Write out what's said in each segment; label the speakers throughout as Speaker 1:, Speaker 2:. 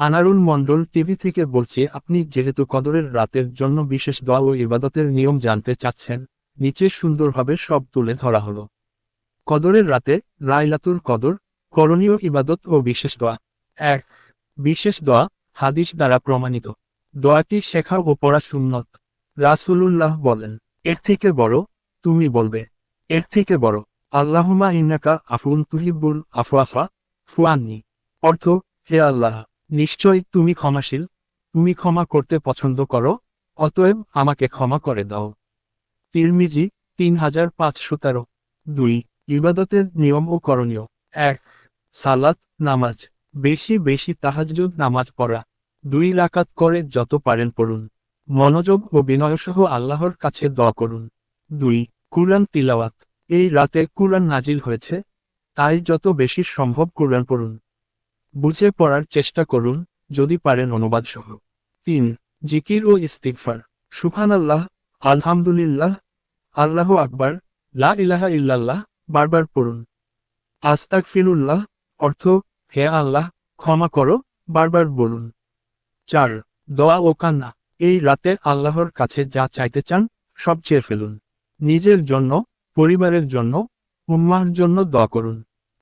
Speaker 1: আনারুল মণ্ডল TV থেকে বলছি, আপনি যেহেতু কদরের রাতের জন্য বিশেষ দোয়া ও ইবাদতের নিয়ম জানতে চাচ্ছেন, নিচে সুন্দরভাবে সব তুলে ধরা হলো। কদরের রাতে লাইলাতুল কদর, করণীয় ইবাদত ও বিশেষ দোয়া। ১. বিশেষ দোয়া, হাদিস দ্বারা প্রমাণিত। দোয়াটি শেখা ও পড়া সুন্নত। রাসূলুল্লাহ বলেন, এর থেকে বড়, তুমি বলবে, এর থেকে বড়, আল্লাহুম্মা ইন্নাকা আফুন তুহিব্বুল আফওয়া ফা'ফু আন্নী। অর্থ, হে আল্লাহ, নিশ্চয়ই তুমি ক্ষমাশীল, তুমি ক্ষমা করতে পছন্দ করো, অতএব আমাকে ক্ষমা করে দাও। তিরমিজি ৩৫১৩। ২. ইবাদতের নিয়ম ও করণীয়। ১. সালাত, নামাজ। বেশি বেশি তাহাজ্জুদ নামাজ পড়া। ২ রাকাত করে যত পারেন পড়ুন। মনোযোগ ও বিনয়সহ আল্লাহর কাছে দোয়া করুন। ২. কুরআন তিলাওয়াত। এই রাতে কুরআন নাজিল হয়েছে, তাই যত বেশি সম্ভব কুরআন পড়ুন। বুঝে পড়ার চেষ্টা করুন, যদি পারেন অনুবাদ সহ। ৩. জিকির ও ইস্তিগফার। সুবহানাল্লাহ, আলহামদুলিল্লাহ, আল্লাহু আকবার, লা ইলাহা ইল্লাল্লাহ বারবার পড়ুন। আস্তাগফিরুল্লাহ, অর্থ, হে আল্লাহ, ক্ষমা করো, বারবার বলুন। ৪. দোয়া ও কান্না। এই রাতে আল্লাহর কাছে যা চাইতে চান, সব চেয়ে ফেলুন। নিজের জন্য, পরিবারের জন্য, উম্মাহর জন্য দোয়া করুন।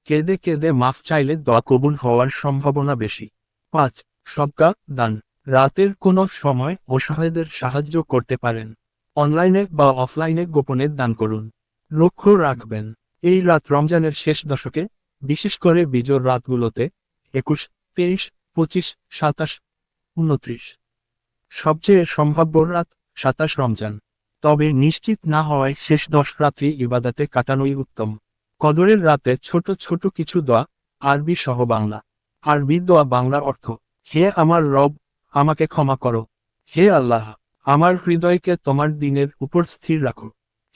Speaker 1: কেঁদে কেঁদে মাফ চাইলে দোয়া কবুল হওয়ার সম্ভাবনা বেশি। ৫. সদকা, দান। রাতের কোনো সময় অসহায়দের সাহায্য করতে পারেন। অনলাইনে বা অফলাইনে গোপনে দান করুন। লক্ষ্য রাখবেন, এই রাত রমজানের শেষ দশকে, বিশেষ করে বিজোড় রাতগুলোতে ২১, ২৩, ২৫, ২৭, ২৯ সবচেয়ে সম্ভাব্য রাত ২৭ রমজান। তবে নিশ্চিত না হওয়ায় শেষ ১০ রাত্রি ইবাদাতে কাটানোই উত্তম। কদরের রাতে ছোট ছোট কিছু দোয়া, আরবি সহ বাংলা। আরবি দোয়া বাংলা অর্থ, হে আমার রব, আমাকে ক্ষমা করো। হে আল্লাহ, আমার হৃদয়কে তোমার দ্বীনের উপর স্থির রাখো।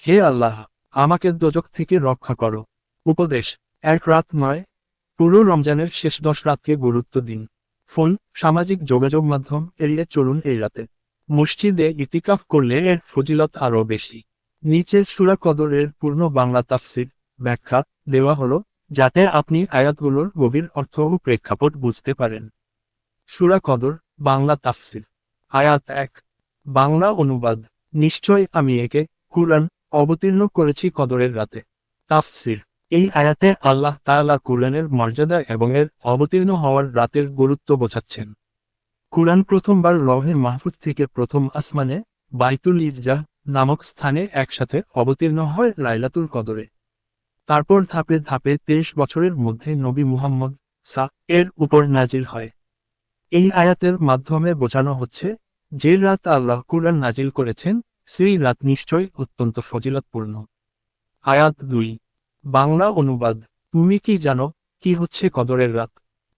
Speaker 1: হে আল্লাহ, আমাকে দোজখ থেকে রক্ষা করো। উপদেশ, এক রাত নয়, পুরো রমজানের শেষ ১০ রাতকে গুরুত্ব দিন। ফোন, সামাজিক যোগাযোগ মাধ্যম এড়িয়ে চলুন এই রাতে। মসজিদে ইতিকাফ করলে এর ফজিলত আরও বেশি। নিচে সূরা কদরের পূর্ণ বাংলা তাফসির, ব্যাখ্যা দেওয়া হলো, যাতে আপনি আয়াতগুলোর গভীর অর্থ ও প্রেক্ষাপট বুঝতে পারেন। সূরা কদর, বাংলা তাফসির। আয়াত ১। বাংলা অনুবাদ, নিশ্চয় আমি একে, কুরআন, অবতীর্ণ করেছি কদরের রাতে। তাফসির, এই আয়াতে আল্লাহ তাআলা কুরআনের মর্যাদা এবং এর অবতীর্ণ হওয়ার রাতের গুরুত্ব বোঝাচ্ছেন। কুরআন প্রথমবার লৌহে মাহফুজ থেকে প্রথম আসমানে, বাইতুল ইজ্জাহ নামক স্থানে একসাথে অবতীর্ণ হয় লাইলাতুল কদরে। তারপর ধাপে ধাপে ২৩ বছরের মধ্যে নবী মুহাম্মদ এর উপর নাজিল হয়। এই আয়াতের মাধ্যমে বোঝানো হচ্ছে, যে রাত আল্লাহ কুরআন নাজিল করেছেন, সেই রাত নিশ্চয় অত্যন্ত ফজিলতপূর্ণ। আয়াত ২। বাংলা অনুবাদ, তুমি কি জানো, কি হচ্ছে কদরের রাত?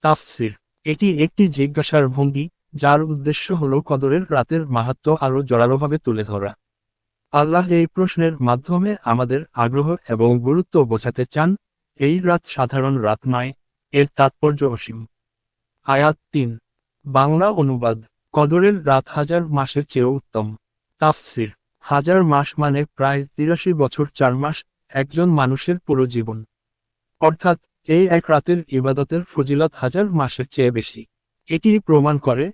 Speaker 1: তাফসির, এটি একটি জিজ্ঞাসার ভঙ্গি, যার উদ্দেশ্য হল কদরের রাতের মাহাত্ম্য আরও জোরালোভাবে তুলে ধরা। আল্লাহ এই প্রশ্নের মাধ্যমে আমাদের আগ্রহ এবং গুরুত্ব বোঝাতে চান, এই রাত সাধারণ রাত নয়, এর তাৎপর্য অসীম। আয়াত ৩। বাংলা অনুবাদ, কদরের রাত হাজার মাসের চেয়েও উত্তম। তাফসির, হাজার মাস মানে প্রায় ৮৩ বছর ৪ মাস, একজন মানুষের পুরো জীবন। অর্থাৎ, এই এক রাতের ইবাদতের ফজিলত হাজার মাসের চেয়ে বেশি। এটি প্রমাণ করে,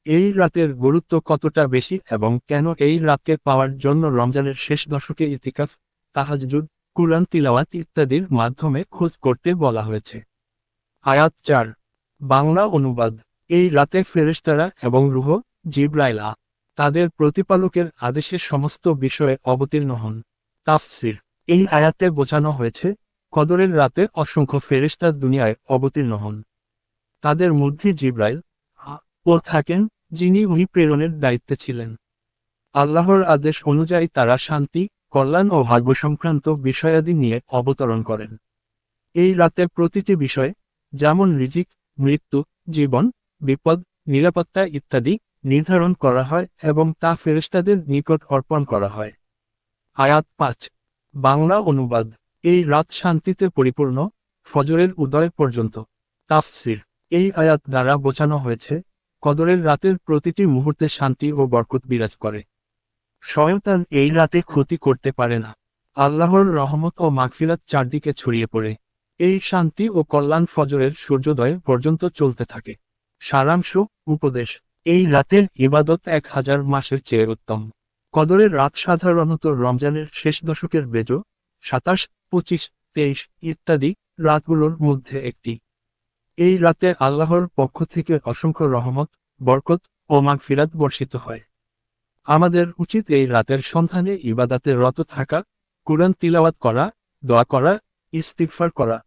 Speaker 1: এই রাতের গুরুত্ব কতটা বেশি এবং কেন এই রাতকে পাওয়ার জন্য রমজানের শেষ দশকে ইতিকাফ, তাহাজ্জুদ, কুরআন তিলাওয়াত ইত্যাদির মাধ্যমে খোঁজ করতে বলা হয়েছে। আয়াত ৪। বাংলা অনুবাদ, এই রাতে ফেরেশতারা এবং রূহ, জিবরাইল তাদের প্রতিপালকের আদেশে সমস্ত বিষয়ে অবতীর্ণ হন। তাফসির, এই আয়াতে বোঝানো হয়েছে, কদরের রাতে অসংখ্য ফেরেশতা দুনিয়ায় অবতীর্ণ হন। তাদের মধ্যে জিবরাইল ও থাকেন, যিনি ওহী প্রেরণের দায়িত্বে ছিলেন। আল্লাহর আদেশ অনুযায়ী তারা শান্তি, কল্যাণ ও ভাগ্য সংক্রান্ত বিষয়াদি নিয়ে অবতরণ করেন। এই রাতে প্রতিটি বিষয়, যেমন রিজিক, মৃত্যু, জীবন, বিপদ, নিরাপত্তা ইত্যাদি নির্ধারণ করা হয় এবং তা ফেরেশতাদের নিকট অর্পণ করা হয়। আয়াত ৫। বাংলা অনুবাদ, এই রাত শান্তিতে পরিপূর্ণ, ফজরের উদয় পর্যন্ত। তাফসির, এই আয়াত দ্বারা বোঝানো হয়েছে, কদরের রাতের প্রতিটি মুহূর্তে শান্তি ও বরকত বিরাজ করে। শয়তান এই রাতে ক্ষতি করতে পারে না। আল্লাহর রহমত ও মাগফিরাত চারদিকে ছড়িয়ে পড়ে। এই শান্তি ও কল্যাণ ফজরের সূর্যোদয় পর্যন্ত চলতে থাকে। সারাংশ, উপদেশ। এই রাতের ইবাদত 1000 মাসের চেয়ে উত্তম। কদরের রাত সাধারণত রমজানের শেষ দশকের বেজো 27, 25, 23 ইত্যাদি রাতগুলোর মধ্যে একটি। এই রাতে আল্লাহর পক্ষ থেকে অসংখ্য রহমত, বরকত ও মাগফিরাত বর্ষিত হয়। আমাদের উচিত এই রাতের সন্ধানে ইবাদাতে রত থাকা, কুরআন তিলাওয়াত করা, দোয়া করা, ইস্তিগফার করা।